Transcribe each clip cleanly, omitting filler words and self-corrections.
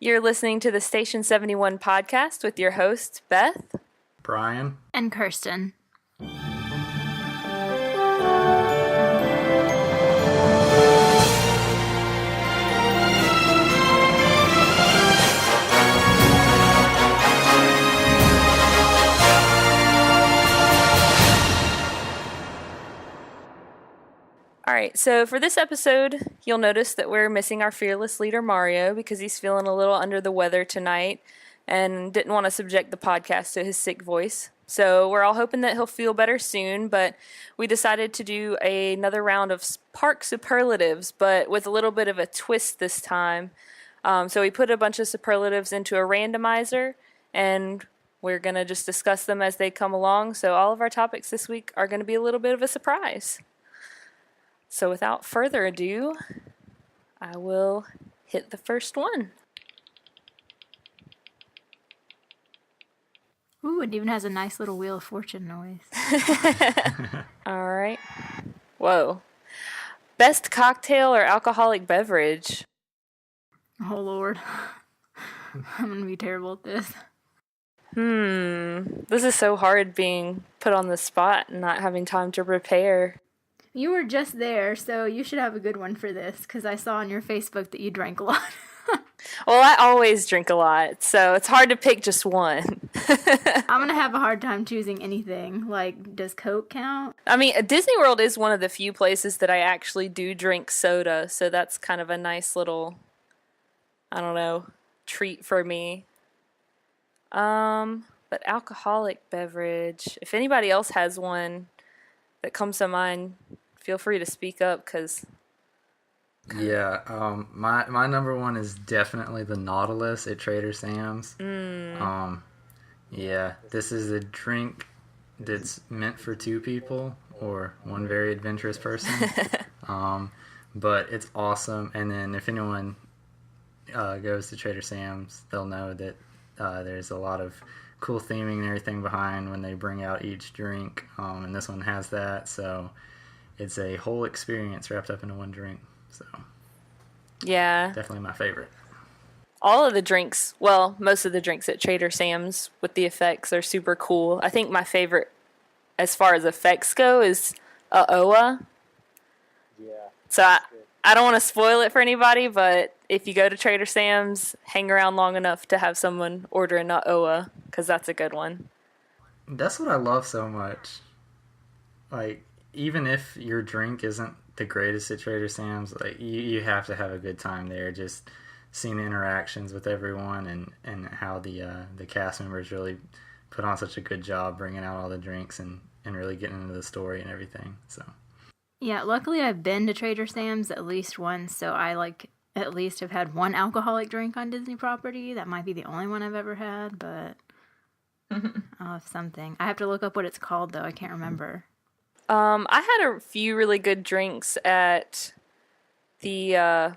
You're listening to the Station 71 podcast with your hosts, Beth, Brian, and Kirsten. Alright, so for this episode, you'll notice that we're missing our fearless leader, Mario, because he's feeling a little under the weather tonight and didn't want to subject the podcast to his sick voice. So we're all hoping that he'll feel better soon, but we decided to do another round of Park Superlatives, but with a little bit of a twist this time. So we put a bunch of superlatives into a randomizer, and we're going to just discuss them as they come along. So all of our topics this week are going to be a little bit of a surprise. So without further ado, I will hit the first one. Ooh, it even has a nice little Wheel of Fortune noise. All right. Whoa. Best cocktail or alcoholic beverage? Oh, Lord. I'm going to be terrible at this. This is so hard being put on the spot and not having time to prepare. You were just there, so you should have a good one for this, because I saw on your Facebook that you drank a lot. Well, I always drink a lot, so it's hard to pick just one. I'm going to have a hard time choosing anything. Like, does Coke count? I mean, Disney World is one of the few places that I actually do drink soda, so that's kind of a nice little, I don't know, treat for me. But alcoholic beverage, if anybody else has one that comes to mind, feel free to speak up, because... Yeah, my number one is definitely the Nautilus at Trader Sam's. Yeah, this is a drink that's meant for two people or one very adventurous person. But it's awesome. And then if anyone goes to Trader Sam's, they'll know that there's a lot of cool theming and everything behind when they bring out each drink. And this one has that, so it's a whole experience wrapped up into one drink. So, yeah, definitely my favorite. All of the drinks, well, most of the drinks at Trader Sam's with the effects are super cool. I think my favorite, as far as effects go, is OA. Yeah. So I don't want to spoil it for anybody, but if you go to Trader Sam's, hang around long enough to have someone order a OA, because that's a good one. That's what I love so much. Like, even if your drink isn't the greatest at Trader Sam's, like you have to have a good time there. Just seeing the interactions with everyone and how the cast members really put on such a good job bringing out all the drinks and really getting into the story and everything. So yeah, luckily I've been to Trader Sam's at least once, so I at least have had one alcoholic drink on Disney property. That might be the only one I've ever had, but I'll have something. I have to look up what it's called though. I can't remember. I had a few really good drinks at the,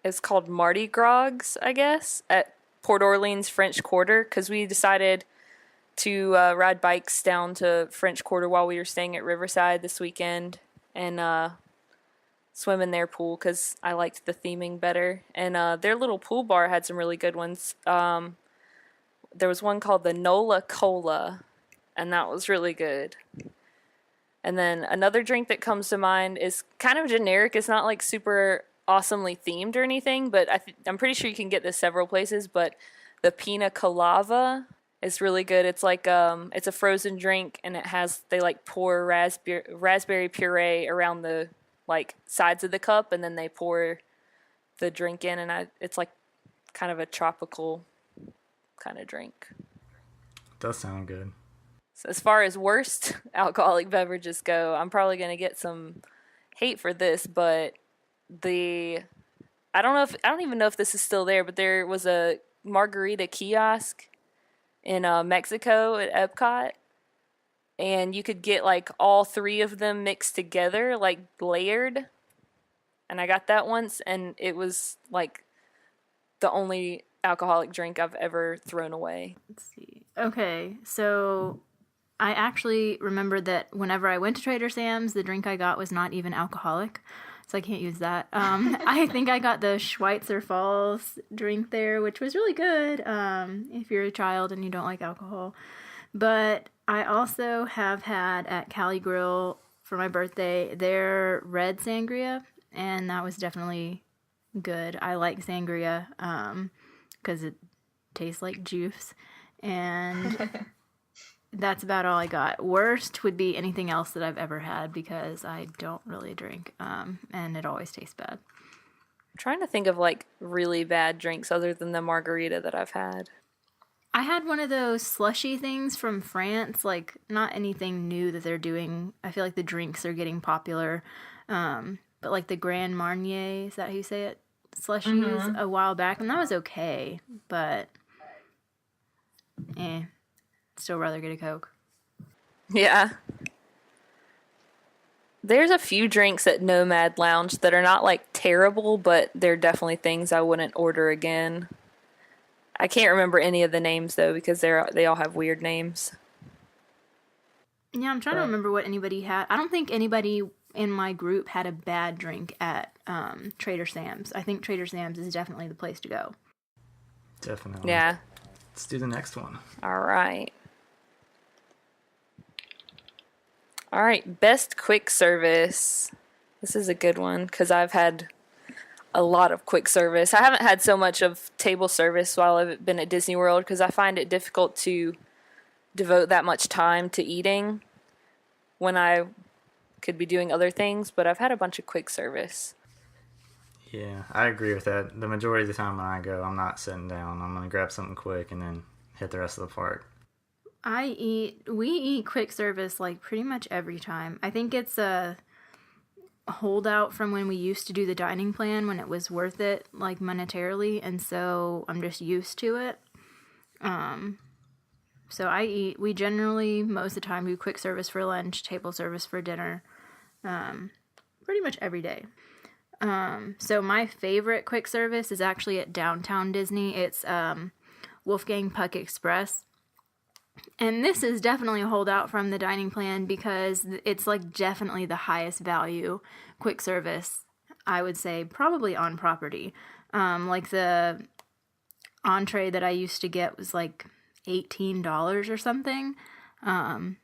it's called Mardi Gras, I guess, at Port Orleans French Quarter, because we decided to ride bikes down to French Quarter while we were staying at Riverside this weekend and swim in their pool, because I liked the theming better. And their little pool bar had some really good ones. There was one called the Nola Cola, and that was really good. And then another drink that comes to mind is kind of generic. It's not like super awesomely themed or anything, but I'm pretty sure you can get this several places. But the Pina Colada is really good. It's like it's a frozen drink, and they like pour raspberry puree around the like sides of the cup, and then they pour the drink in, and it's like kind of a tropical kind of drink. does sound good. So as far as worst alcoholic beverages go, I'm probably going to get some hate for this, but I don't even know if this is still there, but there was a margarita kiosk in Mexico at Epcot, and you could get like all three of them mixed together, like layered. And I got that once, and it was like the only alcoholic drink I've ever thrown away. Let's see. Okay, so I actually remembered that whenever I went to Trader Sam's, the drink I got was not even alcoholic. so I can't use that. I think I got the Schweitzer Falls drink there, which was really good if you're a child and you don't like alcohol. But I also have had at Cali Grill for my birthday their red sangria, and that was definitely good. I like sangria because it tastes like juice, and that's about all I got. Worst would be anything else that I've ever had because I don't really drink, and it always tastes bad. I'm trying to think of like really bad drinks other than the margarita that I've had. I had one of those slushy things from France, like not anything new that they're doing. I feel like the drinks are getting popular, but like the Grand Marnier, is that how you say it? Slushies a while back, and that was okay, but still rather get a Coke. Yeah. There's a few drinks at Nomad Lounge that are not like terrible, but they're definitely things I wouldn't order again. I can't remember any of the names though because they all have weird names. Yeah, I'm trying to remember what anybody had. I don't think anybody in my group had a bad drink at Trader Sam's. I think Trader Sam's is definitely the place to go. Definitely. Yeah. Let's do the next one. All right. All right, best quick service. This is a good one because I've had a lot of quick service. I haven't had so much of table service while I've been at Disney World because I find it difficult to devote that much time to eating when I could be doing other things, but I've had a bunch of quick service. Yeah, I agree with that. The majority of the time when I go, I'm not sitting down. I'm going to grab something quick and then hit the rest of the park. We eat quick service like pretty much every time. I think it's a holdout from when we used to do the dining plan when it was worth it, like monetarily, and so I'm just used to it. So we generally, most of the time, do quick service for lunch, table service for dinner, pretty much every day. So my favorite quick service is actually at Downtown Disney. It's Wolfgang Puck Express. And this is definitely a holdout from the dining plan because it's like definitely the highest value quick service, I would say, probably on property. Like the entree that I used to get was like $18 or something. And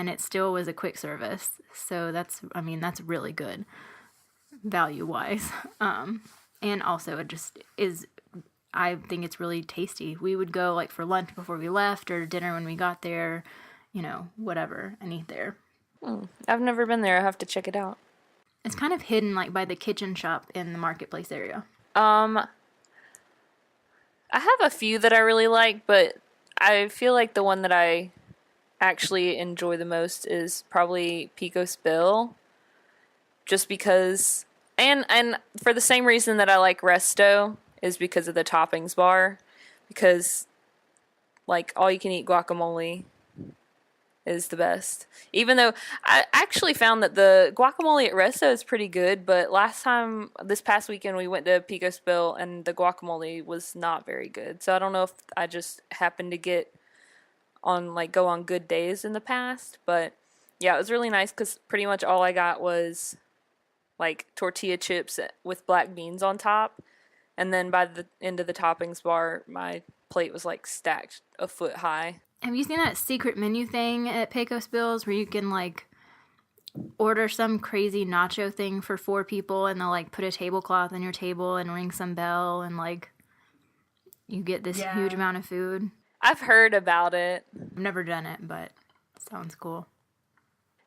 it still was a quick service. So that's really good value-wise. And also it just is, I think it's really tasty. We would go like for lunch before we left or dinner when we got there, whatever, and eat there. I've never been there. I have to check it out. It's kind of hidden like by the kitchen shop in the marketplace area. I have a few that I really like, but I feel like the one that I actually enjoy the most is probably Pico's Bill. Just because, and for the same reason that I like Resto, is because of the toppings bar, because like all you can eat guacamole is the best. Even though I actually found that the guacamole at Resto is pretty good, but this past weekend we went to Pico Spill and the guacamole was not very good. So I don't know if I just happened to go on good days in the past, but yeah, it was really nice because pretty much all I got was like tortilla chips with black beans on top. And then by the end of the toppings bar, my plate was like stacked a foot high. Have you seen that secret menu thing at Pecos Bills where you can like order some crazy nacho thing for 4 people and they'll like put a tablecloth on your table and ring some bell and like you get this huge amount of food? I've heard about it. I've never done it, but it sounds cool.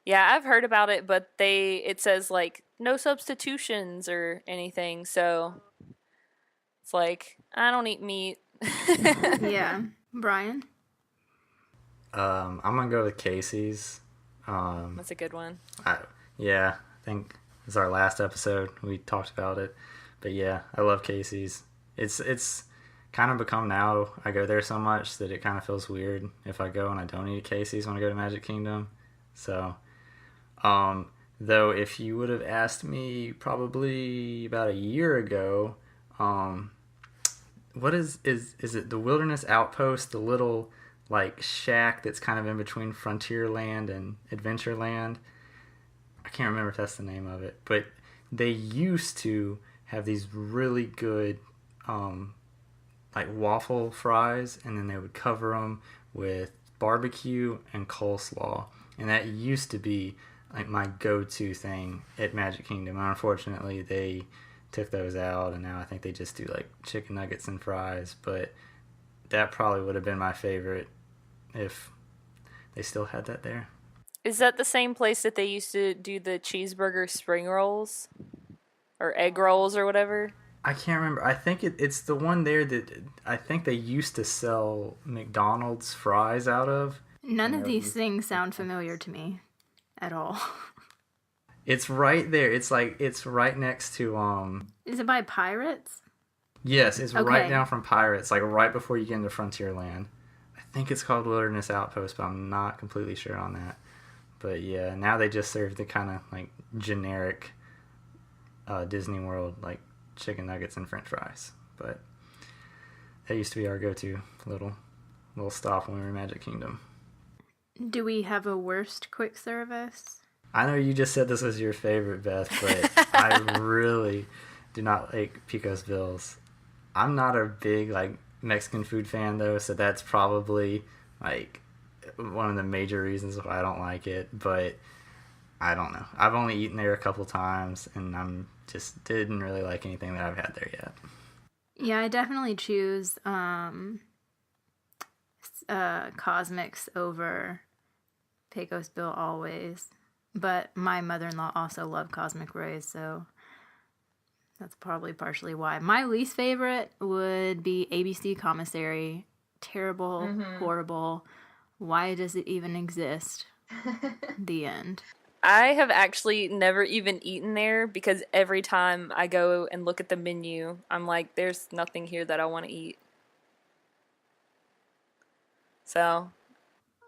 Yeah, I've heard about it, but it says like no substitutions or anything, so it's like, I don't eat meat. Yeah. Brian? I'm going to go with Casey's. That's a good one. I think it's our last episode. We talked about it. But yeah, I love Casey's. It's kind of become now, I go there so much that it kind of feels weird if I go and I don't eat at Casey's when I go to Magic Kingdom. So, though if you would have asked me probably about a year ago, what is it the Wilderness Outpost, the little like shack that's kind of in between Frontierland and Adventureland? I can't remember if that's the name of it, but they used to have these really good like waffle fries, and then they would cover them with barbecue and coleslaw, and that used to be like my go-to thing at Magic Kingdom. Unfortunately, they took those out, and now I think they just do like chicken nuggets and fries, but that probably would have been my favorite if they still had that there. Is that the same place that they used to do the cheeseburger spring rolls? Or egg rolls or whatever? I can't remember. I think it's the one there that I think they used to sell McDonald's fries out of. None of these things sound familiar to me at all. It's right there. It's right next to Is it by Pirates? Yes, it's Okay. right down from Pirates, like right before you get into Frontierland. I think it's called Wilderness Outpost, but I'm not completely sure on that. But yeah, now they just serve the kind of like generic Disney World like chicken nuggets and French fries. But that used to be our go-to little stop when we were in Magic Kingdom. Do we have a worst quick service? I know you just said this was your favorite, Beth, but I really do not like Picos Bills. I'm not a big like Mexican food fan though, so that's probably like one of the major reasons why I don't like it. But I don't know. I've only eaten there a couple times, and I'm just didn't really like anything that I've had there yet. Yeah, I definitely choose Cosmics over Pecos Bill always. But my mother-in-law also loved Cosmic Rays, so that's probably partially why. My least favorite would be ABC Commissary. Terrible, horrible. Why does it even exist? The end. I have actually never even eaten there because every time I go and look at the menu, I'm like, there's nothing here that I want to eat. So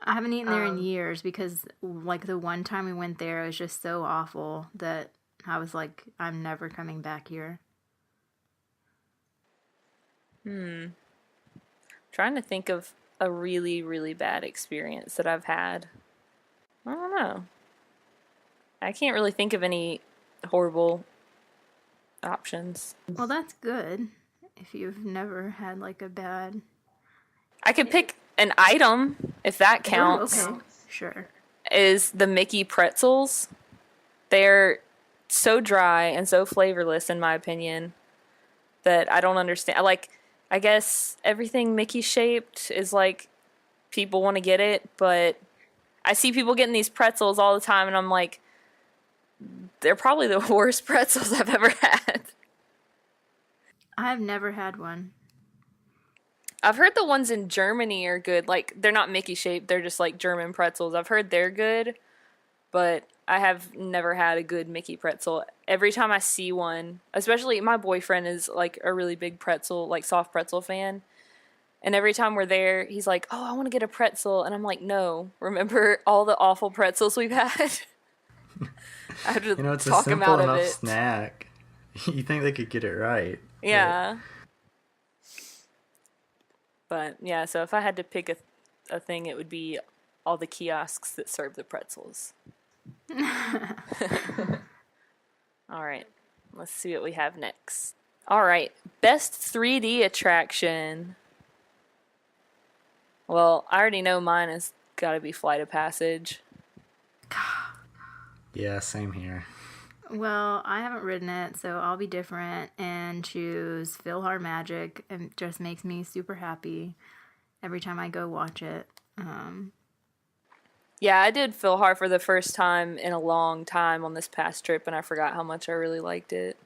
I haven't eaten there in years because, like, the one time we went there, it was just so awful that I was like, I'm never coming back here. trying to think of a really, really bad experience that I've had. I don't know. I can't really think of any horrible options. Well, that's good. If you've never had, like, a bad... I could pick an item, if that counts, Oh, okay. Sure. is the Mickey pretzels. They're so dry and so flavorless, in my opinion, that I don't understand. Like, I guess everything Mickey shaped is like, people want to get it, but I see people getting these pretzels all the time, and I'm like, they're probably the worst pretzels I've ever had. I've never had one. I've heard the ones in Germany are good. Like, they're not Mickey shaped, they're just like German pretzels. I've heard they're good, but I have never had a good Mickey pretzel. Every time I see one, especially my boyfriend is like a really big pretzel, like soft pretzel fan. And every time we're there, he's like, oh, I want to get a pretzel. And I'm like, no, remember all the awful pretzels we've had? I have to It's a talk him simple out of enough it. snack. You think they could get it right. Yeah. But yeah, so if I had to pick a thing, it would be all the kiosks that serve the pretzels. All right, let's see what we have next. All right, best 3D attraction. Well, I already know mine has got to be Flight of Passage. Yeah, same here. Well, I haven't ridden it, so I'll be different and choose PhilharMagic. It just makes me super happy every time I go watch it. Yeah, I did Philhar for the first time in a long time on this past trip, and I forgot how much I really liked it.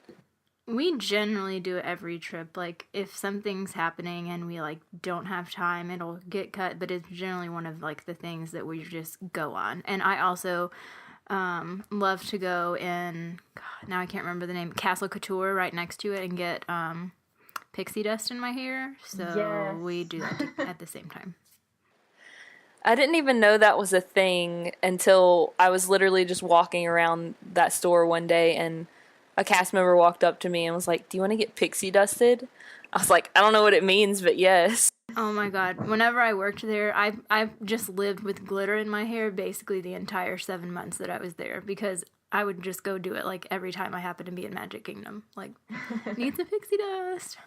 We generally do it every trip. Like, if something's happening and we, like, don't have time, it'll get cut, but it's generally one of, like, the things that we just go on. And I also love to go in, God, now I can't remember the name, Castle Couture right next to it and get pixie dust in my hair. So Yes. we do that at the same time. I didn't even know that was a thing until I was literally just walking around that store one day, and a cast member walked up to me and was like, do you want to get pixie dusted? I was like, I don't know what it means, but yes. Oh my God. Whenever I worked there, I just lived with glitter in my hair basically the entire 7 months that I was there because I would just go do it like every time I happen to be in Magic Kingdom. Like, need some pixie dust.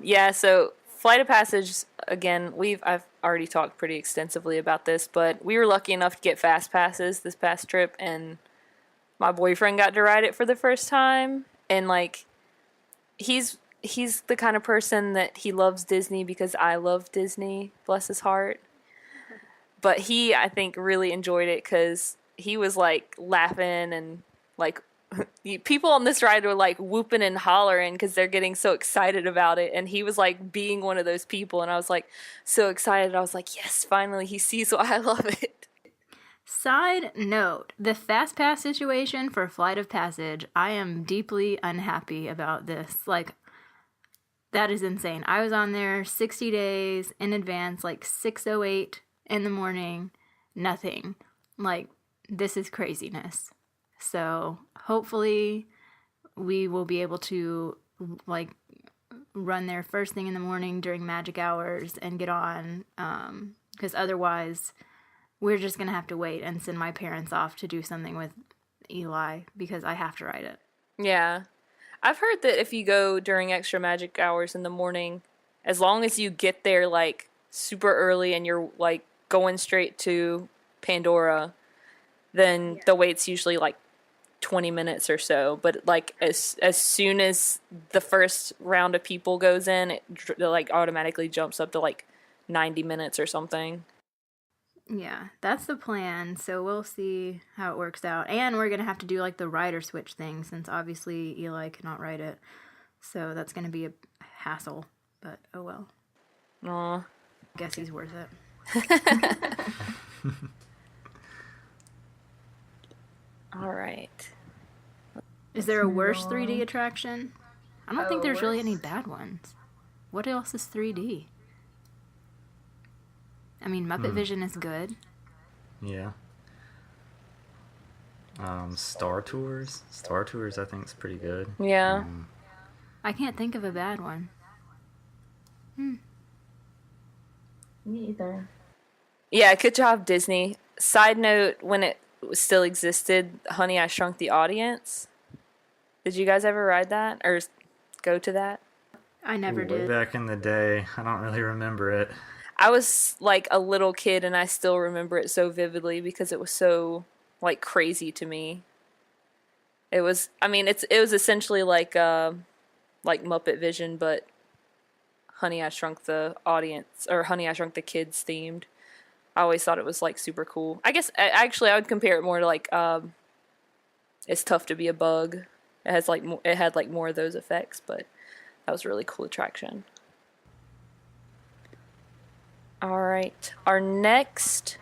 Yeah, so Flight of Passage, again, I've already talked pretty extensively about this, but we were lucky enough to get fast passes this past trip, and my boyfriend got to ride it for the first time, and like he's the kind of person that he loves Disney because I love Disney, bless his heart. But he, I think, really enjoyed it because he was like laughing and like people on this ride were like whooping and hollering because they're getting so excited about it, and he was like being one of those people, and I was like so excited. I was like, yes, finally he sees why I love it. Side note, the Fast Pass situation for Flight of Passage, I am deeply unhappy about this. Like, that is insane. I was on there 60 days in advance, like 6:08 in the morning, nothing. Like, this is craziness. So hopefully we will be able to like run there first thing in the morning during magic hours and get on, because otherwise we're just going to have to wait and send my parents off to do something with Eli because I have to ride it. Yeah. I've heard that if you go during extra magic hours in the morning, as long as you get there like super early and you're like going straight to Pandora, then the wait's usually like 20 minutes or so. But like as soon as the first round of people goes in, it like automatically jumps up to like 90 minutes or something. Yeah, that's the plan. So we'll see how it works out. And we're going to have to do like the rider switch thing since obviously Eli cannot ride it. So that's going to be a hassle, but oh well. Aw. Guess he's worth it. All right. Is there a worse 3D attraction? I don't think there's really any bad ones. What else is 3D? I mean, Muppet Vision is good. Yeah. Star Tours. Star Tours, I think, is pretty good. Yeah. I can't think of a bad one. Me either. Yeah, good job, Disney. Side note, when it still existed, Honey, I Shrunk the Audience. Did you guys ever ride that or go to that? I never Way did. back in the day, I don't really remember it. I was like a little kid and I still remember it so vividly because it was so like crazy to me. It was, I mean, it was essentially like Muppet Vision, but Honey, I Shrunk the Audience, or Honey, I Shrunk the Kids themed. I always thought it was like super cool. I guess actually I would compare it more to like It's Tough to Be a Bug. It had like more of those effects, but that was a really cool attraction. All right, our next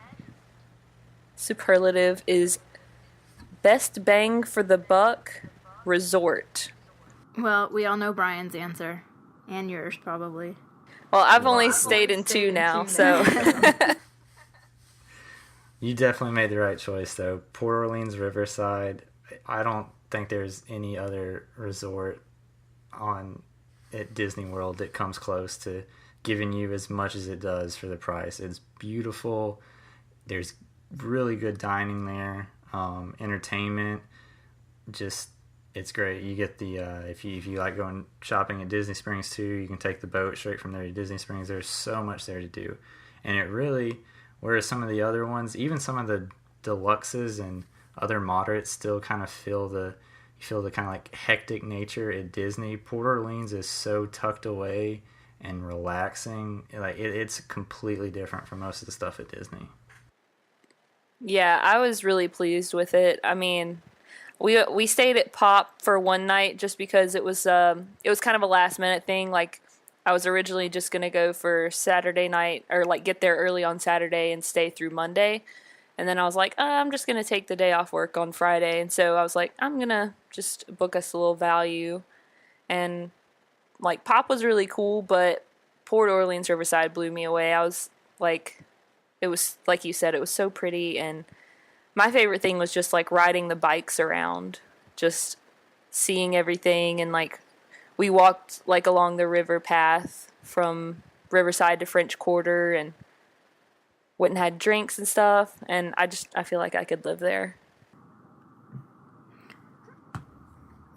superlative is Best Bang for the Buck Resort. Well, we all know Brian's answer. And yours, probably. Well, I've only stayed in two now, so. You definitely made the right choice, though. Port Orleans Riverside, I don't think there's any other resort at Disney World that comes close to giving you as much as it does for the price. It's beautiful. There's really good dining there. Entertainment, just it's great. You get the if you like going shopping at Disney Springs too, you can take the boat straight from there to Disney Springs. There's so much there to do, and it really, whereas some of the other ones, even some of the deluxes and other moderates, still kind of feel the kind of like hectic nature at Disney. Port Orleans is so tucked away and relaxing. Like it's completely different from most of the stuff at Disney. Yeah, I was really pleased with it. I mean, we stayed at Pop for one night just because it was kind of a last minute thing. Like I was originally just gonna go for Saturday night or like get there early on Saturday and stay through Monday, and then I was like, I'm just gonna take the day off work on Friday, and so I was like, I'm gonna just book us a little value, and like Pop was really cool, but Port Orleans Riverside blew me away. I was like. It was, like you said, it was so pretty, and my favorite thing was just, like, riding the bikes around, just seeing everything, and, like, we walked, like, along the river path from Riverside to French Quarter, and went and had drinks and stuff, and I feel like I could live there.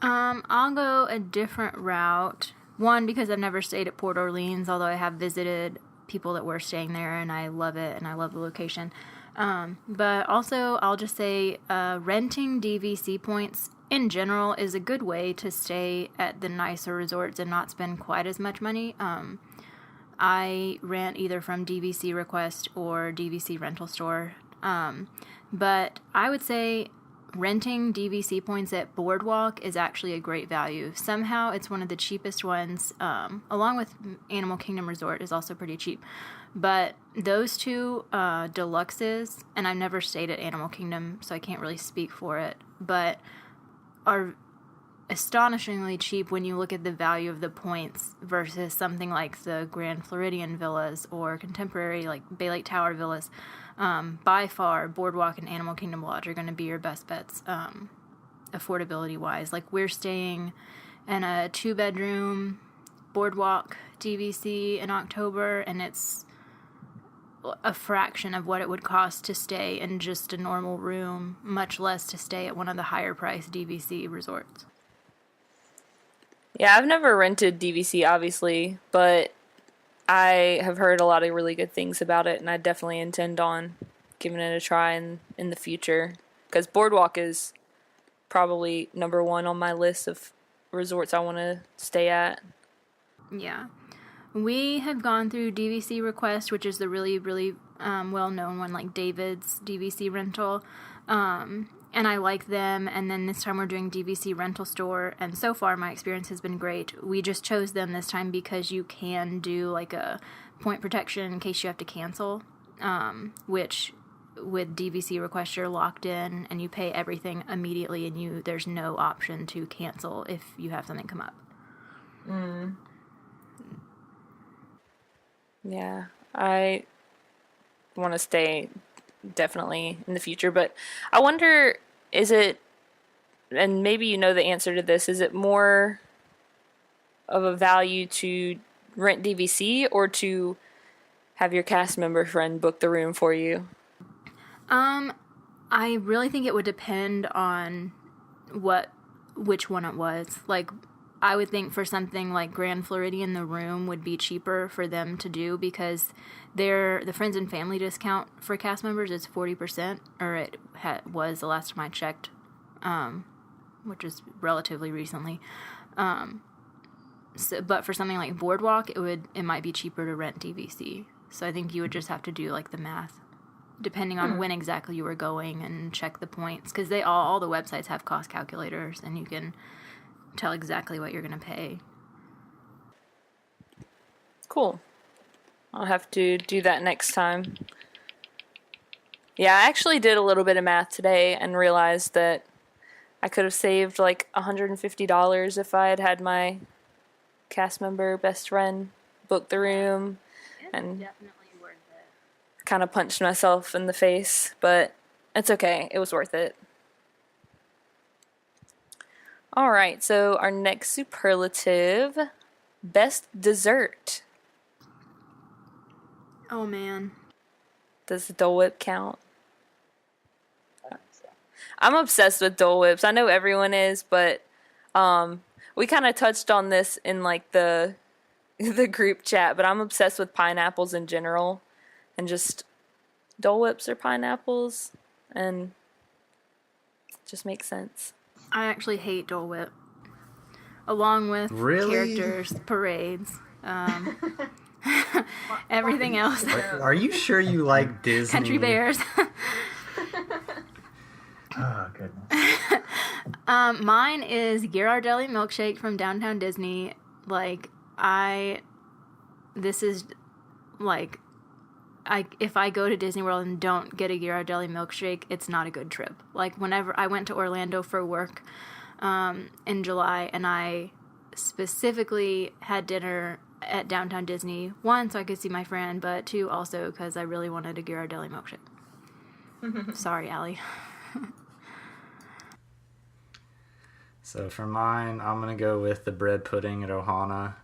I'll go a different route. One, because I've never stayed at Port Orleans, although I have visited people that were staying there, and I love it, and I love the location. But also, I'll just say renting DVC points in general is a good way to stay at the nicer resorts and not spend quite as much money. I rent either from DVC Request or DVC Rental Store. But I would say renting DVC points at Boardwalk is actually a great value. Somehow it's one of the cheapest ones, along with Animal Kingdom Resort is also pretty cheap. But those two deluxes, and I've never stayed at Animal Kingdom, so I can't really speak for it, but are astonishingly cheap when you look at the value of the points versus something like the Grand Floridian Villas or contemporary like Bay Lake Tower Villas. By far, Boardwalk and Animal Kingdom Lodge are going to be your best bets, affordability-wise. Like, we're staying in a 2-bedroom Boardwalk DVC in October, and it's a fraction of what it would cost to stay in just a normal room, much less to stay at one of the higher-priced DVC resorts. Yeah, I've never rented DVC, obviously, but I have heard a lot of really good things about it, and I definitely intend on giving it a try in the future. Because Boardwalk is probably number one on my list of resorts I want to stay at. Yeah. We have gone through DVC Request, which is the really, really well-known one, like David's DVC rental. And I like them, and then this time we're doing DVC Rental Store, and so far my experience has been great. We just chose them this time because you can do like a point protection in case you have to cancel, which with DVC Request you're locked in and you pay everything immediately, and there's no option to cancel if you have something come up. Yeah, I want to stay definitely in the future, but I wonder, is it, and maybe you know the answer to this, is it more of a value to rent DVC or to have your cast member friend book the room for you? I really think it would depend on which one it was. Like, I would think for something like Grand Floridian, the room would be cheaper for them to do because the friends and family discount for cast members is 40%, or it was the last time I checked, which is relatively recently. But for something like Boardwalk, it might be cheaper to rent DVC. So I think you would just have to do like the math, depending on when exactly you were going, and check the points, because all the websites have cost calculators, and you can tell exactly what you're going to pay. Cool. I'll have to do that next time. Yeah, I actually did a little bit of math today and realized that I could have saved like $150 if I had had my cast member best friend book the room. And definitely worth it. Kind of punched myself in the face, but it's okay. It was worth it. All right, so our next superlative, best dessert. Oh, man. Does the Dole Whip count? I'm obsessed with Dole Whips. I know everyone is, but we kind of touched on this in like the group chat, but I'm obsessed with pineapples in general, and just Dole Whips are pineapples, and it just makes sense. I actually hate Dole Whip, along with characters, parades, everything else. Are you sure you like Disney? Country Bears. Oh, goodness. Mine is Ghirardelli milkshake from Downtown Disney. If I go to Disney World and don't get a Ghirardelli milkshake, it's not a good trip. Like, whenever I went to Orlando for work in July, and I specifically had dinner at Downtown Disney, 1, so I could see my friend, but 2, also because I really wanted a Ghirardelli milkshake. Sorry, Allie. So for mine, I'm going to go with the bread pudding at Ohana.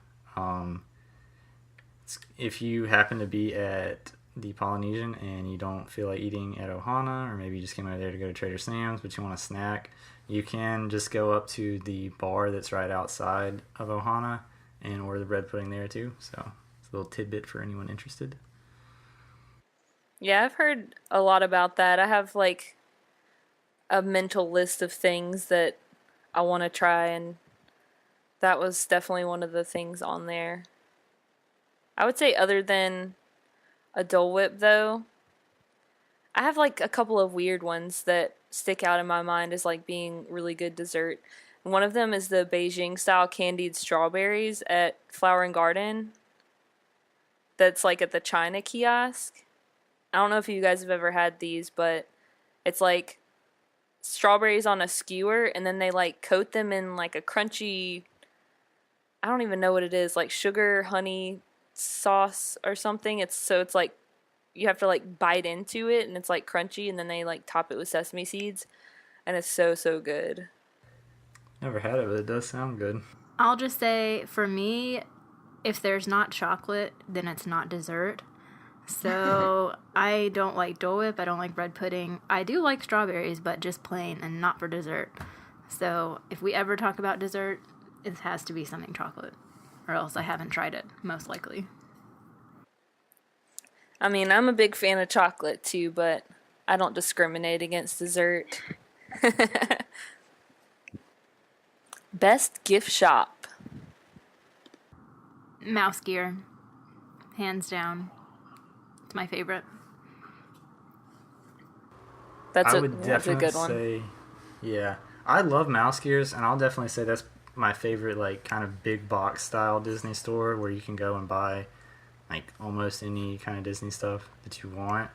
If you happen to be at the Polynesian and you don't feel like eating at Ohana, or maybe you just came over there to go to Trader Sam's, but you want a snack, you can just go up to the bar that's right outside of Ohana and order the bread pudding there too. So it's a little tidbit for anyone interested. Yeah, I've heard a lot about that. I have like a mental list of things that I want to try, and that was definitely one of the things on there. I would say other than a Dole Whip, though, I have like a couple of weird ones that stick out in my mind as like being really good dessert. And one of them is the Beijing style candied strawberries at Flower and Garden. That's like at the China kiosk. I don't know if you guys have ever had these, but it's like strawberries on a skewer, and then they like coat them in like a crunchy, I don't even know what it is, like sugar honey sauce or something. It's like you have to like bite into it, and it's like crunchy, and then they like top it with sesame seeds, and it's so good. Never had it, but it does sound good. I'll just say, for me, if there's not chocolate, then it's not dessert. So I don't like Dole Whip, I don't like bread pudding. I do like strawberries, but just plain and not for dessert. So if we ever talk about dessert, it has to be something chocolate, or else I haven't tried it, most likely. I mean, I'm a big fan of chocolate too, but I don't discriminate against dessert. Best gift shop. Mouse gear, hands down. It's my favorite. That's I a would that's a definitely good one. say, yeah, I love mouse gears, and I'll definitely say that's my favorite, like, kind of big box style Disney store where you can go and buy like almost any kind of Disney stuff that you want.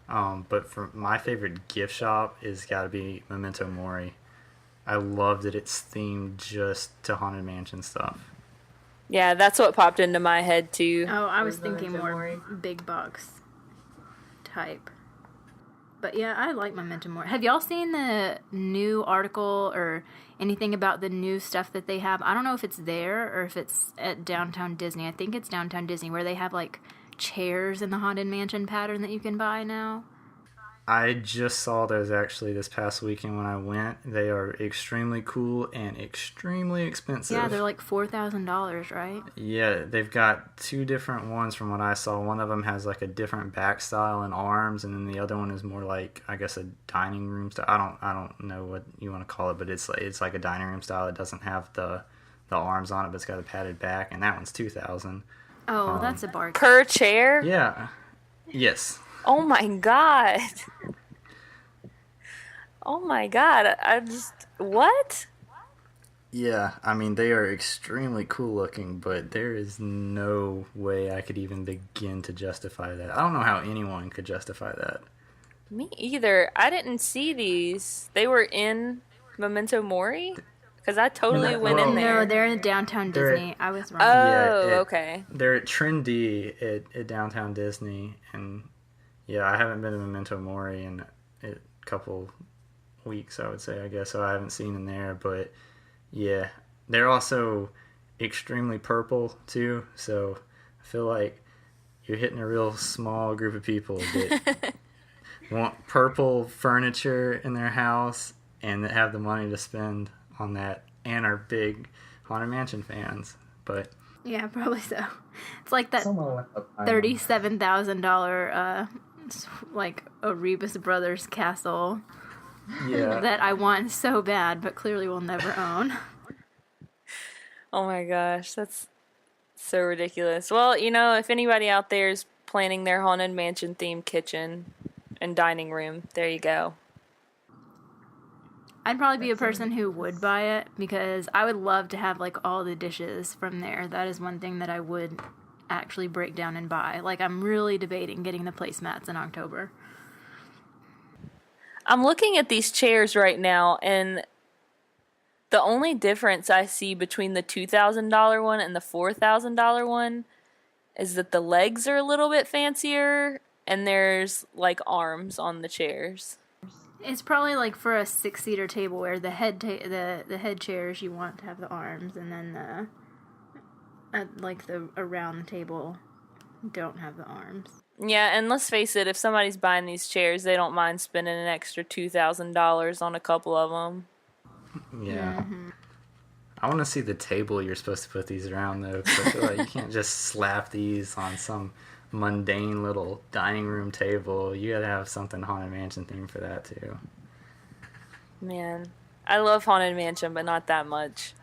But for my favorite gift shop is got to be Memento Mori. I love that it's themed just to Haunted Mansion stuff. Yeah, that's what popped into my head too. Oh, I was Was thinking Memento more Mori. big box type. But yeah, I like Memento Mori. Have y'all seen the new article or anything about the new stuff that they have? I don't know if it's there or if it's at Downtown Disney. I think it's Downtown Disney, where they have like chairs in the Haunted Mansion pattern that you can buy now. I just saw those actually this past weekend when I went. They are extremely cool and extremely expensive. Yeah, they're like $4,000, right? Yeah, they've got two different ones from what I saw. One of them has like a different back style and arms, and then the other one is more like, I guess, a dining room style. I don't know what you want to call it, but it's like a dining room style. It doesn't have the arms on it, but it's got a padded back, and that one's $2,000. Oh, that's a bargain. Per chair? Yeah. Yes. Oh my god. Oh my god. I just what? Yeah, I mean, they are extremely cool looking, but there is no way I could even begin to justify that. I don't know how anyone could justify that. Me either. I didn't see these. They were in Memento Mori? Because I totally went in there. No, they're in Downtown They're- Disney. I was wrong. Oh, Yeah, okay. They're at Trendy at Downtown Disney, and yeah, I haven't been to Memento Mori in a couple weeks, I would say, I guess, so I haven't seen them there, but yeah, they're also extremely purple too, so I feel like you're hitting a real small group of people that want purple furniture in their house and that have the money to spend on that and are big Haunted Mansion fans. But Yeah, probably so. It's like that Someone went up high. $37,000 like Erebus Brothers castle yeah, that I want so bad, but clearly will never own. Oh my gosh, that's so ridiculous. Well, if anybody out there is planning their Haunted Mansion themed kitchen and dining room, there you go. I'd probably be a person who would buy it because I would love to have like all the dishes from there. That is one thing that I would actually break down and buy. Like, I'm really debating getting the placemats in October. I'm looking at these chairs right now, and the only difference I see between the $2,000 one and the $4,000 one is that the legs are a little bit fancier, and there's like arms on the chairs. It's probably like for a 6-seater table where the head the head chairs you want to have the arms, and then the like the around the table don't have the arms. Yeah, and let's face it, if somebody's buying these chairs, they don't mind spending an extra $2,000 on a couple of them. Yeah. Mm-hmm. I want to see the table you're supposed to put these around, though, because I feel like you can't just slap these on some mundane little dining room table. You gotta have something Haunted Mansion themed for that, too. Man, I love Haunted Mansion, but not that much.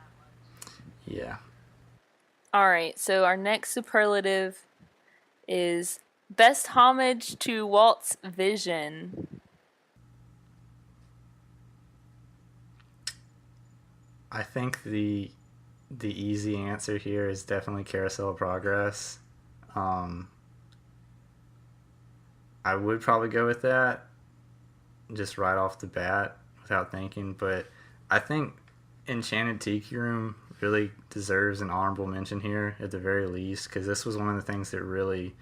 Yeah. Alright, so our next superlative is best homage to Walt's vision. I think the easy answer here is definitely Carousel of Progress. I would probably go with that just right off the bat without thinking, but I think Enchanted Tiki Room really deserves an honorable mention here at the very least, because this was one of the things that really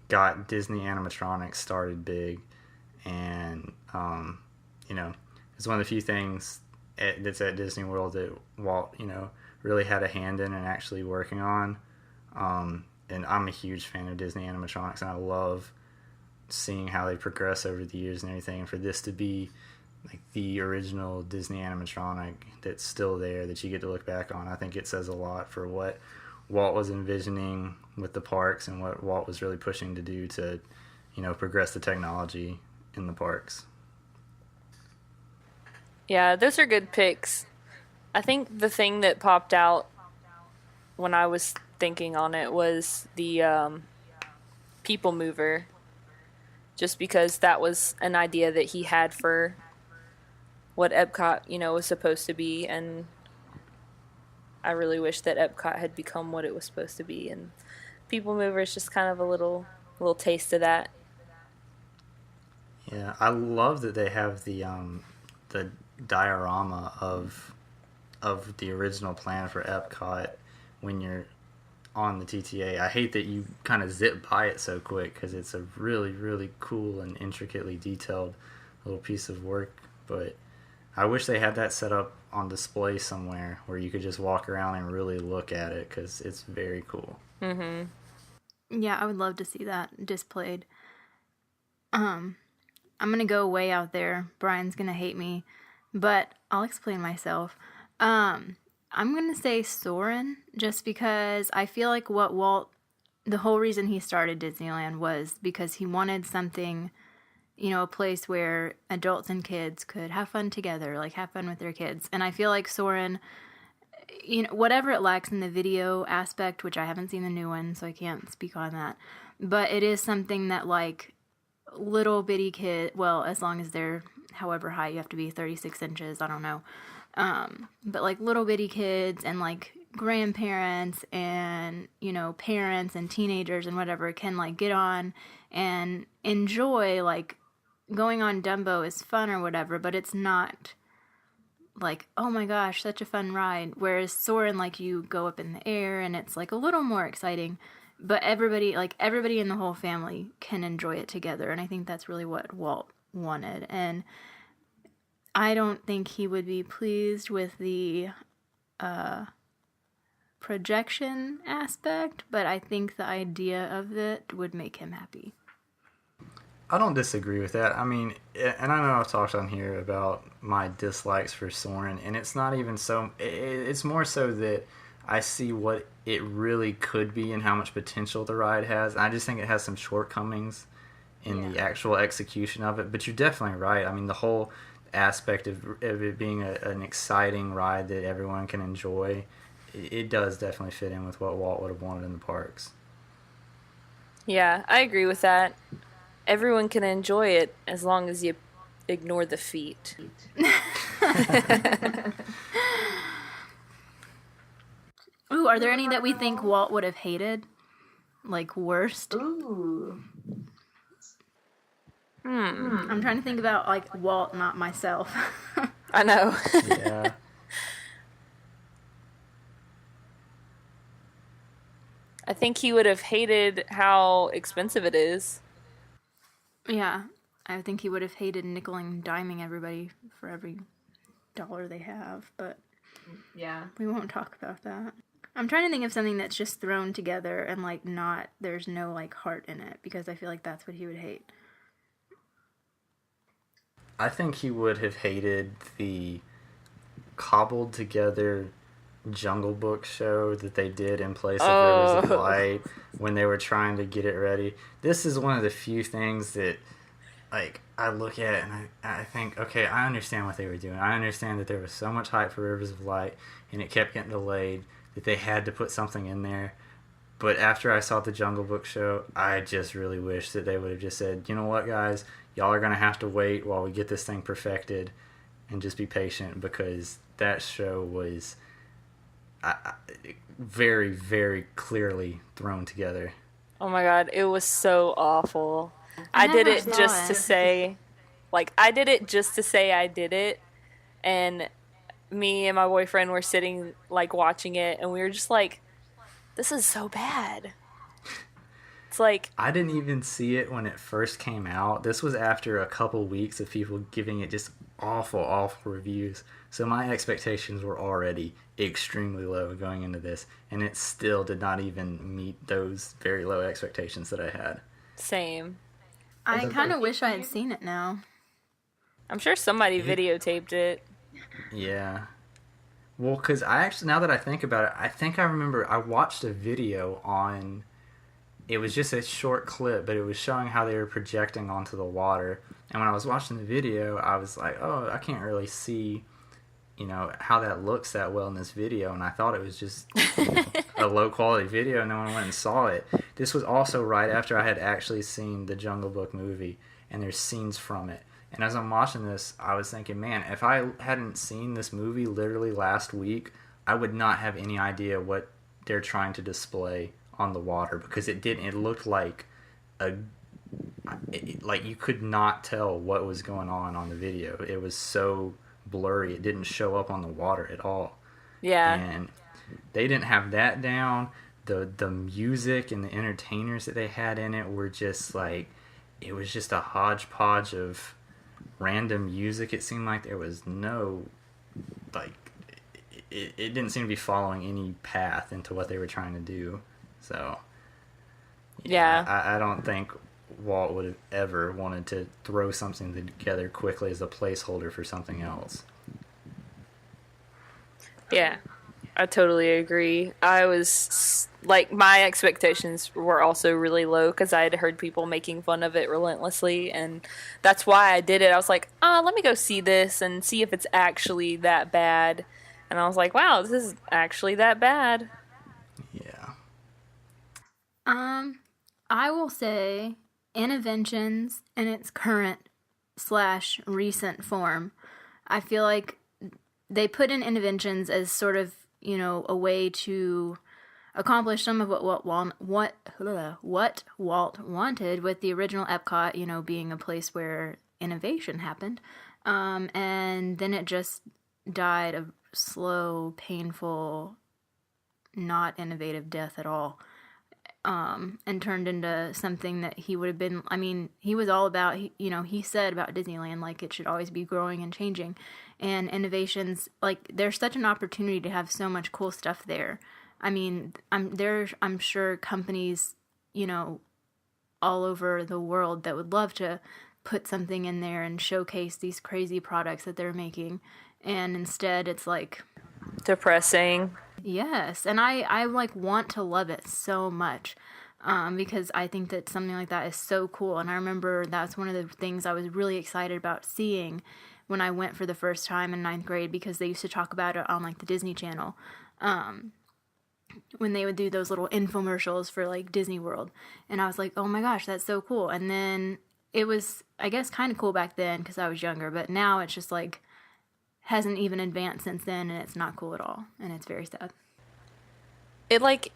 got Disney animatronics started big, and it's one of the few things that's at Disney World that Walt really had a hand in and actually working on. And I'm a huge fan of Disney animatronics, and I love seeing how they progress over the years and everything. And for this to be like the original Disney animatronic that's still there that you get to look back on, I think it says a lot for what Walt was envisioning with the parks and what Walt was really pushing to do to progress the technology in the parks. Yeah, those are good picks. I think the thing that popped out when I was thinking on it was the People Mover. Just because that was an idea that he had for what Epcot, was supposed to be, and I really wish that Epcot had become what it was supposed to be, and People Mover is just kind of a little taste of that. Yeah, I love that they have the diorama of the original plan for Epcot when you're on the TTA. I hate that you kind of zip by it so quick because it's a really, really cool and intricately detailed little piece of work, but I wish they had that set up on display somewhere where you could just walk around and really look at it because it's very cool. Mm-hmm. Yeah, I would love to see that displayed. I'm going to go way out there. Brian's going to hate me, but I'll explain myself. I'm going to say Soarin' just because I feel like the whole reason he started Disneyland was because he wanted something, a place where adults and kids could have fun together, like have fun with their kids. And I feel like Soarin', whatever it lacks in the video aspect, which I haven't seen the new one, so I can't speak on that, but it is something that like little bitty kid, well, as long as they're however high, you have to be 36 inches, I don't know. But like little bitty kids and like grandparents and, parents and teenagers and whatever can like get on and enjoy, like going on Dumbo is fun or whatever, but it's not like, oh my gosh, such a fun ride. Whereas Soarin', like you go up in the air and it's like a little more exciting, but everybody in the whole family can enjoy it together. And I think that's really what Walt wanted. And I don't think he would be pleased with the projection aspect, but I think the idea of it would make him happy. I don't disagree with that. I mean, and I know I've talked on here about my dislikes for Soarin', and it's not even so... It's more so that I see what it really could be and how much potential the ride has. I just think it has some shortcomings in the actual execution of it, but you're definitely right. I mean, the whole aspect of it being an exciting ride that everyone can enjoy, it does definitely fit in with what Walt would have wanted in the parks. Yeah, I agree with that. Everyone can enjoy it as long as you ignore the feet. Ooh, are there any that we think Walt would have hated? Like worst? Ooh. I'm trying to think about like Walt, not myself. I know. Yeah. I think he would have hated how expensive it is. Yeah, I think he would have hated nickel and diming everybody for every dollar they have, but Yeah. we won't talk about that. I'm trying to think of something that's just thrown together and, like, not, there's no, like, heart in it, because I feel like that's what he would hate. I think he would have hated the cobbled together Jungle Book show that they did in place of Rivers of Light when they were trying to get it ready. This is one of the few things that, like, I look at it and I think, okay, I understand what they were doing. I understand that there was so much hype for Rivers of Light and it kept getting delayed that they had to put something in there. But after I saw the Jungle Book show, I just really wish that they would have just said, you know what, guys, y'all are going to have to wait while we get this thing perfected and just be patient, because that show was very, very clearly thrown together. Oh my god, it was so awful. I did it just to say, like, I did it just to say I did it, and me and my boyfriend were sitting, like, watching it, and we were just like, this is so bad. It's like, I didn't even see it when it first came out. This was after a couple weeks of people giving it just awful reviews. So my expectations were already extremely low going into this, and it still did not even meet those very low expectations that I had. same. I kind of wish I had seen it now. I'm sure somebody videotaped it. Yeah. Well, because I actually, now that I think about it, I think I remember I watched a video on, it was just a short clip, but it was showing how they were projecting onto the water. And when I was watching the video, I was like, oh, I can't really see, how that looks that well in this video. And I thought it was just a low quality video. No one went and saw it. This was also right after I had actually seen the Jungle Book movie, and there's scenes from it. And as I'm watching this, I was thinking, man, if I hadn't seen this movie literally last week, I would not have any idea what they're trying to display on the water, because it looked like like you could not tell what was going on the video. It was so blurry. It didn't show up on the water at all. Yeah. And they didn't have that down. The music and the entertainers that they had in it were just like, it was just a hodgepodge of random music. It seemed like there was no, like, it didn't seem to be following any path into what they were trying to do. So Yeah. I don't think Walt would have ever wanted to throw something together quickly as a placeholder for something else. Yeah, I totally agree. I was, like, my expectations were also really low because I had heard people making fun of it relentlessly, and that's why I did it. I was like, let me go see this and see if it's actually that bad. And I was like, wow, this is actually that bad. Yeah. I will say Interventions in its current/recent form, I feel like they put in Interventions as sort of, a way to accomplish some of what Walt wanted with the original Epcot, being a place where innovation happened. And then it just died a slow, painful, not innovative death at all. And turned into something that he would have been, he was all about, he said about Disneyland, like, it should always be growing and changing. And innovations, like, there's such an opportunity to have so much cool stuff there. I'm sure companies, all over the world that would love to put something in there and showcase these crazy products that they're making. And instead it's like Depressing. yes, and I like want to love it so much, because I think that something like that is so cool. And I remember that's one of the things I was really excited about seeing when I went for the first time in 9th grade, because they used to talk about it on, like, the Disney Channel, when they would do those little infomercials for, like, Disney World. And I was like, oh my gosh, that's so cool. And then it was, I guess, kind of cool back then because I was younger, but now it's just like hasn't even advanced since then, and it's not cool at all, and it's very sad.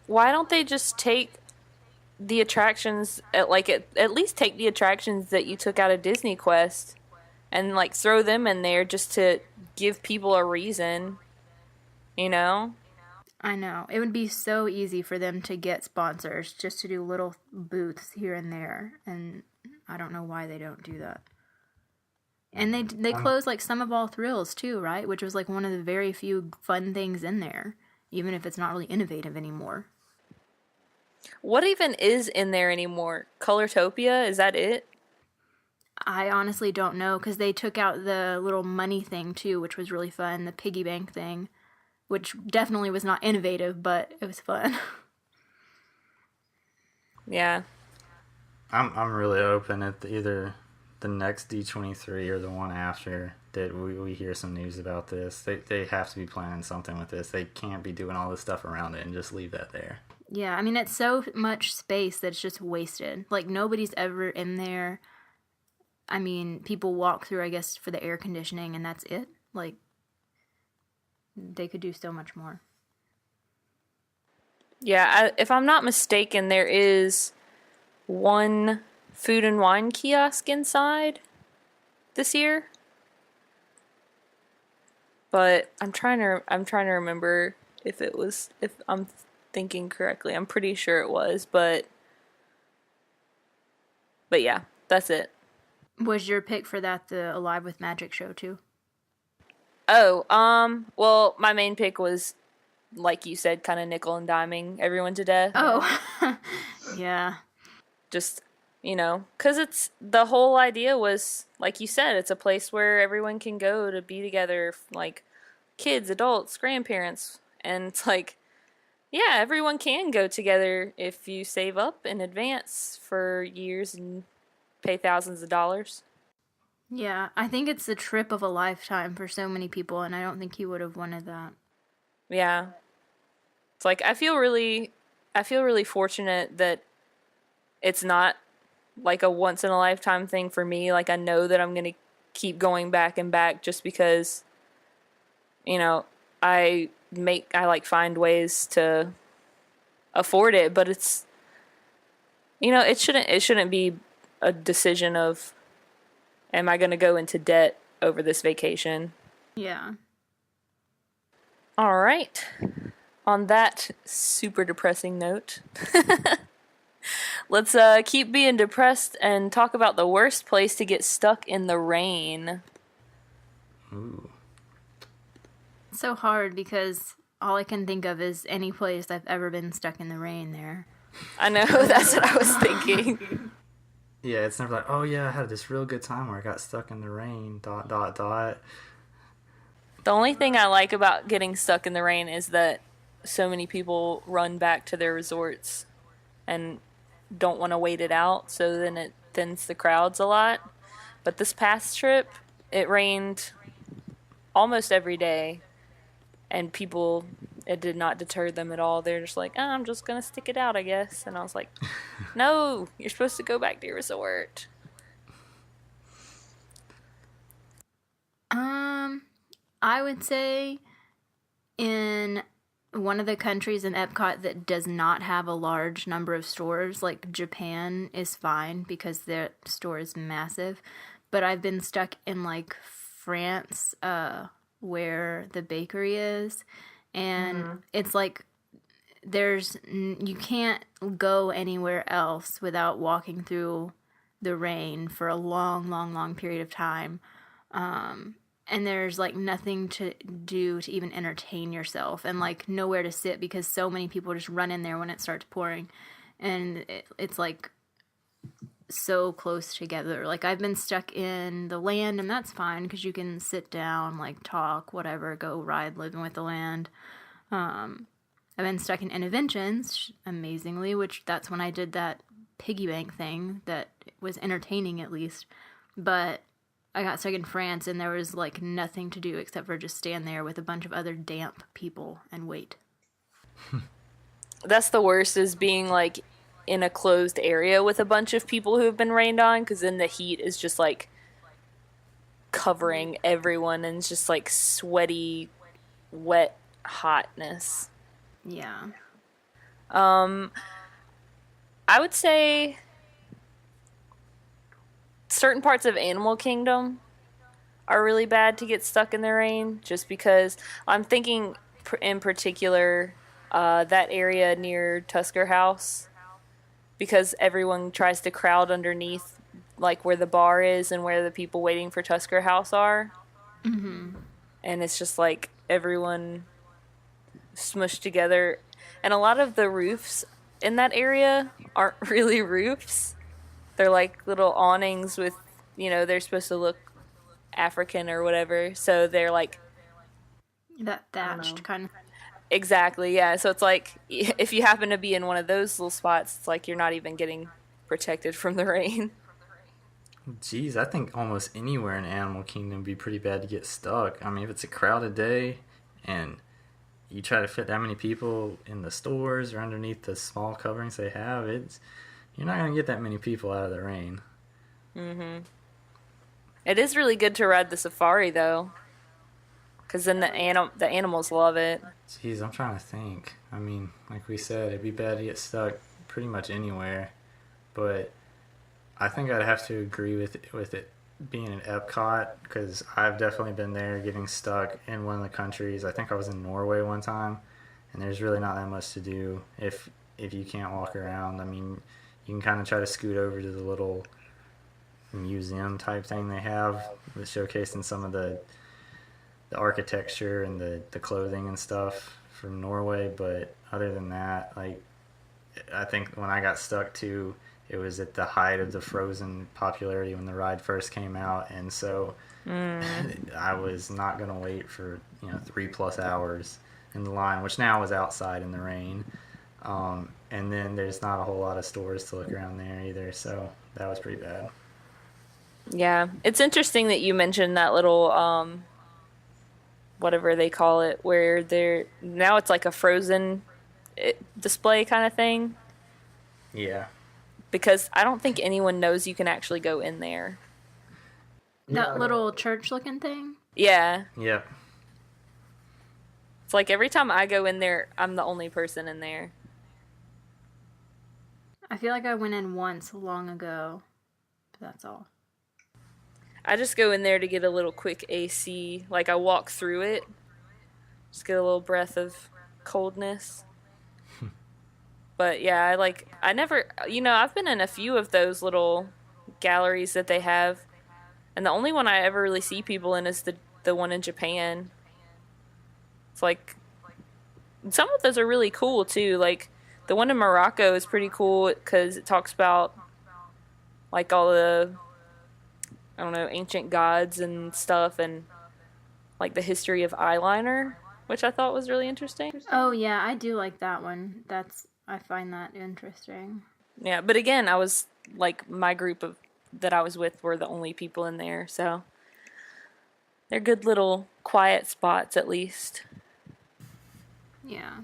Why don't they just take the attractions, at least take the attractions that you took out of Disney Quest and, like, throw them in there just to give people a reason, I know. It would be so easy for them to get sponsors just to do little booths here and there, and I don't know why they don't do that. And they closed, like, Some of All Thrills too, right? Which was, like, one of the very few fun things in there. even if it's not really innovative anymore. What even is in there anymore? Colortopia? Is that it? I honestly don't know, because they took out the little money thing too, which was really fun, the piggy bank thing, which definitely was not innovative, but it was fun. Yeah. I'm really open at either the next D23 or the one after that we hear some news about this. They have to be planning something with this. They can't be doing all this stuff around it and just leave that there. Yeah, I mean, it's so much space that's just wasted. Like, nobody's ever in there. I mean, people walk through, I guess, for the air conditioning, and that's it. Like, they could do so much more. Yeah, if I'm not mistaken, there is one food and wine kiosk inside this year. But I'm trying to remember if I'm thinking correctly. I'm pretty sure it was, but yeah, that's it. Was your pick for that the Alive with Magic show too? Oh, well, my main pick was, like you said, kind of nickel and diming everyone to death. Oh, yeah. Just, because it's, the whole idea was, like you said, it's a place where everyone can go to be together, like kids, adults, grandparents, and it's like, yeah, everyone can go together if you save up in advance for years and pay thousands of dollars. Yeah, I think it's the trip of a lifetime for so many people, and I don't think he would have wanted that. Yeah. It's like, I feel really fortunate that it's not like a once in a lifetime thing for me. Like, I know that I'm going to keep going back and back just because, I find ways to afford it, but it's, it shouldn't be a decision of, am I going to go into debt over this vacation? Yeah. All right. On that super depressing note, let's keep being depressed and talk about the worst place to get stuck in the rain. Ooh. It's so hard because all I can think of is any place I've ever been stuck in the rain there. I know, that's what I was thinking. Yeah, it's never like, oh yeah, I had this real good time where I got stuck in the rain, ... The only thing I like about getting stuck in the rain is that so many people run back to their resorts and don't want to wait it out, so then it thins the crowds a lot. But this past trip, it rained almost every day, and it did not deter them at all. They're just like, I'm just going to stick it out, I guess. And I was like, no, you're supposed to go back to your resort. I would say in one of the countries in Epcot that does not have a large number of stores, like Japan is fine because their store is massive. But I've been stuck in like France, where the bakery is, and it's like you can't go anywhere else without walking through the rain for a long, long, long period of time. And there's like nothing to do to even entertain yourself, and like nowhere to sit because so many people just run in there when it starts pouring, and it's like so close together. Like, I've been stuck in the land, and that's fine because you can sit down, like talk, whatever, go ride Living with the Land. I've been stuck in Interventions, amazingly, which that's when I did that piggy bank thing that was entertaining at least. But I got stuck in France, and there was like nothing to do except for just stand there with a bunch of other damp people and wait. That's the worst, is being like in a closed area with a bunch of people who have been rained on, because then the heat is just like covering everyone, and it's just like sweaty, wet hotness. Yeah. I would say certain parts of Animal Kingdom are really bad to get stuck in the rain, just because I'm thinking in particular that area near Tusker House, because everyone tries to crowd underneath like where the bar is and where the people waiting for Tusker House are. Mm-hmm. And it's just like everyone smushed together. And a lot of the roofs in that area aren't really roofs. They're like little awnings with, they're supposed to look African or whatever. So they're like, That thatched kind of. exactly, yeah. So it's like, if you happen to be in one of those little spots, it's like you're not even getting protected from the rain. Geez, I think almost anywhere in Animal Kingdom would be pretty bad to get stuck. I mean, if it's a crowded day and you try to fit that many people in the stores or underneath the small coverings they have, you're not going to get that many people out of the rain. Mm-hmm. It is really good to ride the safari, though, because then the animals love it. Jeez, I'm trying to think. I mean, like we said, it'd be bad to get stuck pretty much anywhere, but I think I'd have to agree with it being in Epcot, because I've definitely been there getting stuck in one of the countries. I think I was in Norway one time, and there's really not that much to do if you can't walk around. I mean, you can kind of try to scoot over to the little museum type thing they have that's showcasing some of the architecture and the clothing and stuff from Norway, but other than that, like, I think when I got stuck too, it was at the height of the Frozen popularity when the ride first came out, and so I was not going to wait for 3+ hours in the line, which now was outside in the rain, and then there's not a whole lot of stores to look around there either, so that was pretty bad. Yeah, it's interesting that you mentioned that little whatever they call it, where now it's like a Frozen display kind of thing. Yeah. Because I don't think anyone knows you can actually go in there. That little church-looking thing? Yeah. Yep. It's like every time I go in there, I'm the only person in there. I feel like I went in once long ago, but that's all. I just go in there to get a little quick AC. Like, I walk through it. Just get a little breath of coldness. But yeah, I never, I've been in a few of those little galleries that they have. And the only one I ever really see people in is the one in Japan. It's like, some of those are really cool too. Like, the one in Morocco is pretty cool because it talks about, like, all the, I don't know, ancient gods and stuff, and like the history of eyeliner, which I thought was really interesting. Oh yeah, I do like that one. I find that interesting. Yeah, but again, I was like, my group that I was with were the only people in there, so they're good little quiet spots at least. Yeah.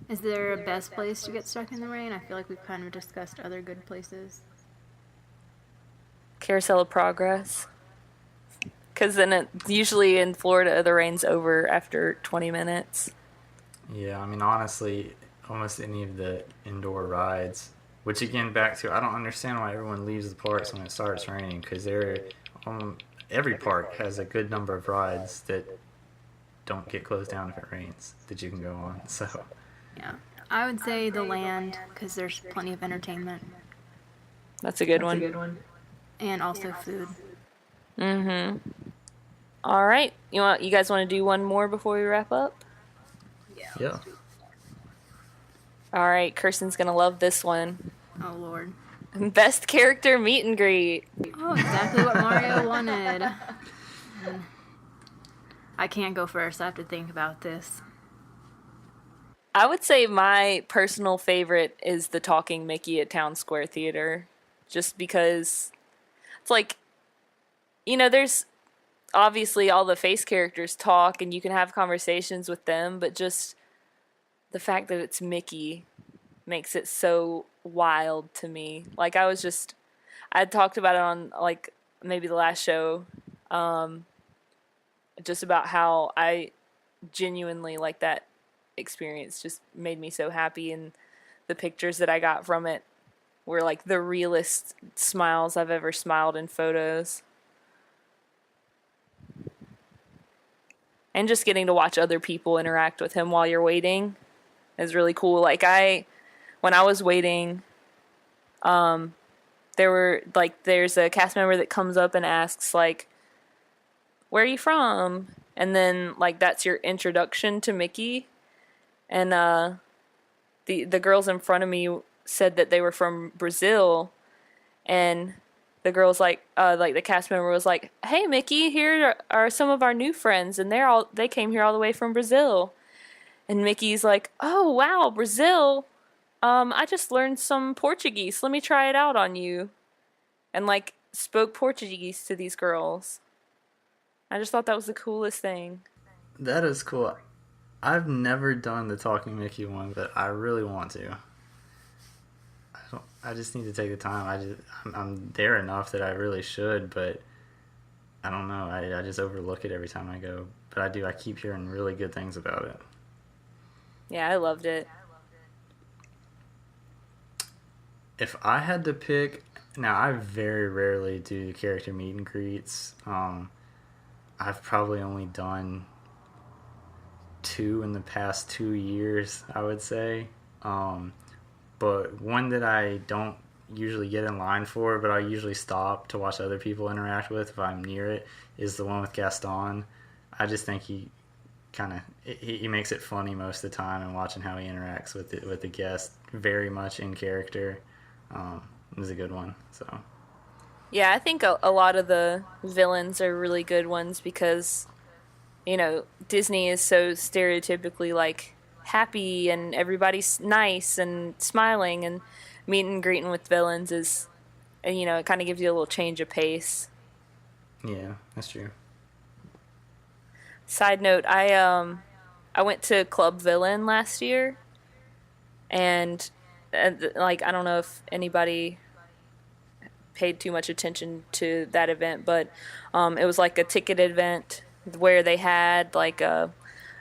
Is there a best place to get stuck in the rain? I feel like we've kind of discussed other good places. Carousel of Progress. Because then usually in Florida, the rain's over after 20 minutes. Yeah, I mean, honestly, almost any of the indoor rides, which again, back to, I don't understand why everyone leaves the parks when it starts raining, because every park has a good number of rides that don't get closed down if it rains that you can go on. So yeah, I would say the land, because there's plenty of entertainment. That's a good one. And also food. Mm-hmm. All right. You guys want to do one more before we wrap up? yeah. All right. Kirsten's going to love this one. Oh, Lord. Best character meet and greet. Oh, exactly what Mario wanted. I can't go first. I have to think about this. I would say my personal favorite is the Talking Mickey at Town Square Theater. Just because it's like, there's obviously all the face characters talk and you can have conversations with them, but just the fact that it's Mickey makes it so wild to me. Like, I talked about it on, like, maybe the last show, just about how I genuinely, like, that experience just made me so happy, and the pictures that I got from it were, like, the realest smiles I've ever smiled in photos. And just getting to watch other people interact with him while you're waiting is really cool. Like, when I was waiting, there's a cast member that comes up and asks, like, where are you from? And then, like, that's your introduction to Mickey. and the girls in front of me said that they were from Brazil, and the girls like the cast member was like, "Hey Mickey, here are some of our new friends, and they came here all the way from Brazil." And Mickey's like, "Oh wow, Brazil. I just learned some Portuguese. Let me try it out on you." And like spoke Portuguese to these girls. I just thought that was the coolest thing. That is cool. I've never done the Talking Mickey one, but I really want to. I just need to take the time. I'm there enough that I really should, but I don't know. I just overlook it every time I go. But I do. I keep hearing really good things about it. Yeah, I loved it. If I had to pick, now I very rarely do character meet and greets. I've probably only done 2 in the past 2 years, I would say. But one that I don't usually get in line for, but I usually stop to watch other people interact with if I'm near it, is the one with Gaston. I just think he makes it funny most of the time, and watching how he interacts with the guest, very much in character, is a good one. So Yeah, I think a lot of the villains are really good ones because, Disney is so stereotypically like happy and everybody's nice and smiling, and meeting and greeting with villains is, it kind of gives you a little change of pace. yeah, that's true. Side note, I went to Club Villain last year, and like I don't know if anybody paid too much attention to that event, but it was like a ticketed event where they had like a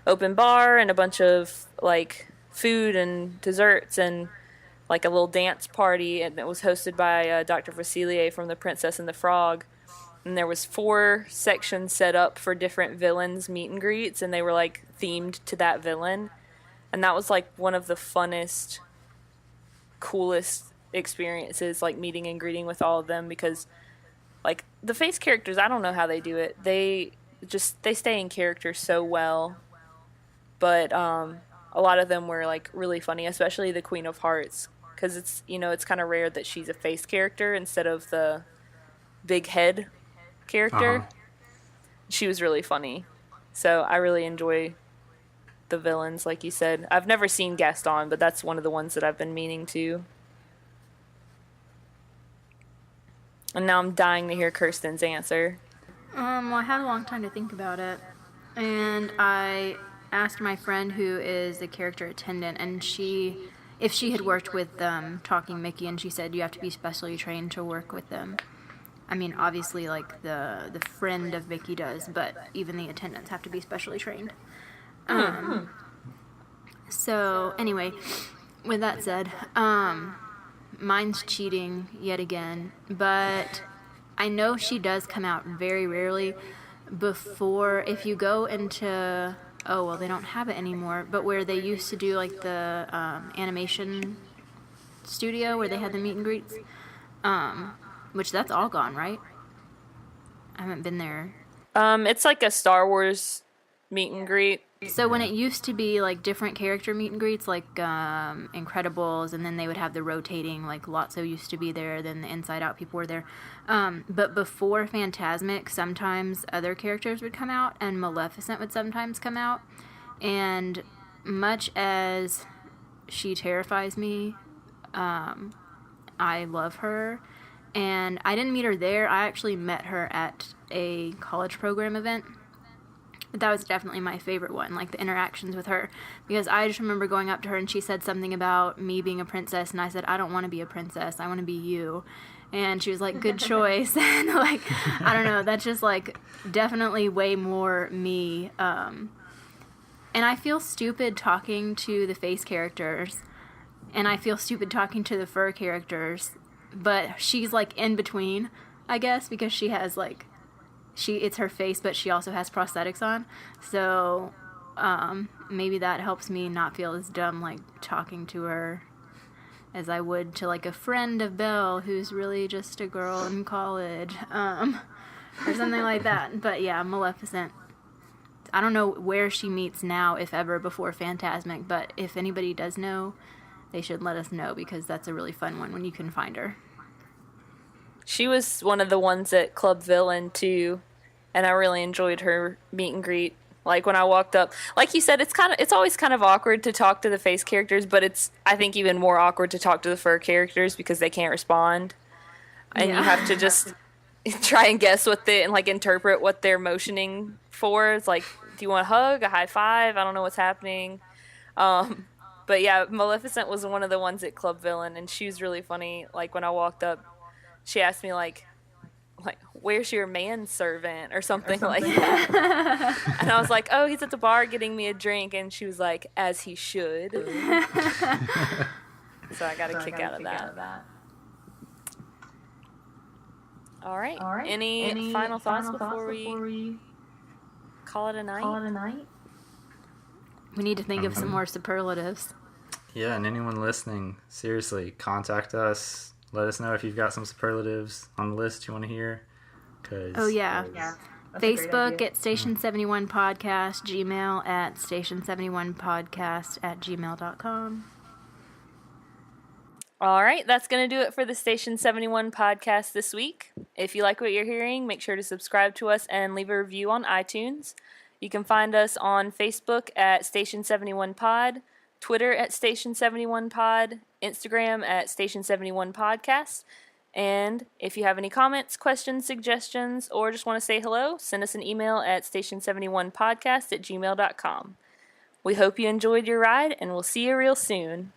open bar and a bunch of like food and desserts and like a little dance party, and it was hosted by Dr. Facilier from The Princess and the Frog. And there was 4 sections set up for different villains meet and greets, and they were like themed to that villain. And that was like one of the funnest, coolest experiences, like meeting and greeting with all of them, because like the face characters, I don't know how they do it. They stay in character so well. But a lot of them were like really funny, especially the Queen of Hearts, because it's it's kind of rare that she's a face character instead of the big head character. Uh-huh. She was really funny, so I really enjoy the villains, like you said. I've never seen Gaston, but that's one of the ones that I've been meaning to. And now I'm dying to hear Kirsten's answer. Well, I had a long time to think about it, and I asked my friend who is the character attendant, and if she had worked with Talking Mickey, and she said you have to be specially trained to work with them. I mean, obviously, like, the friend of Mickey does, but even the attendants have to be specially trained. So, anyway, with that said, mine's cheating yet again, but I know she does come out very rarely before, if you go into, oh, well, they don't have it anymore, but where they used to do, like, the animation studio where they had the meet and greets, which that's all gone, right? I haven't been there. It's like a Star Wars meet and greet. So when it used to be like different character meet and greets, like Incredibles, and then they would have the rotating, like Lotso used to be there, then the Inside Out people were there. But before Fantasmic, sometimes other characters would come out, and Maleficent would sometimes come out. And much as she terrifies me, I love her. And I didn't meet her there. I actually met her at a college program event. But that was definitely my favorite one, like the interactions with her. Because I just remember going up to her and she said something about me being a princess. And I said, I don't want to be a princess. I want to be you. And she was like, good choice. And like, I don't know. That's just like definitely way more me. And I feel stupid talking to the face characters. And I feel stupid talking to the fur characters. But she's like in between, I guess, because she has like, it's her face, but she also has prosthetics on. So maybe that helps me not feel as dumb like talking to her as I would to like a friend of Belle who's really just a girl in college, or something like that. But yeah, Maleficent, I don't know where she meets now, if ever, before Phantasmic, but if anybody does know, they should let us know, because that's a really fun one when you can find her. She was one of the ones at Club Villain, too, and I really enjoyed her meet and greet. Like, when I walked up, like you said, it's always kind of awkward to talk to the face characters, but it's, I think, even more awkward to talk to the fur characters because they can't respond. And you have to just try and guess and like interpret what they're motioning for. It's like, do you want a hug, a high five? I don't know what's happening. But yeah, Maleficent was one of the ones at Club Villain, and she was really funny. Like, when I walked up, she asked me like, where's your manservant or something like that. And I was like, oh, he's at the bar getting me a drink. And she was like, as he should. So I got a kick out of that. All right. Any final thoughts before we call it a night? We need to think of some more superlatives. Yeah, and anyone listening, seriously, contact us. Let us know if you've got some superlatives on the list you want to hear. Oh, yeah. Facebook at Station71 Podcast, Gmail at Station71podcast@gmail.com. All right, that's going to do it for the Station 71 podcast this week. If you like what you're hearing, make sure to subscribe to us and leave a review on iTunes. You can find us on Facebook at Station 71 Pod, Twitter at Station 71 Pod, Instagram at Station 71 Podcast. And if you have any comments, questions, suggestions, or just want to say hello, send us an email at station71podcast@gmail.com. We hope you enjoyed your ride, and we'll see you real soon.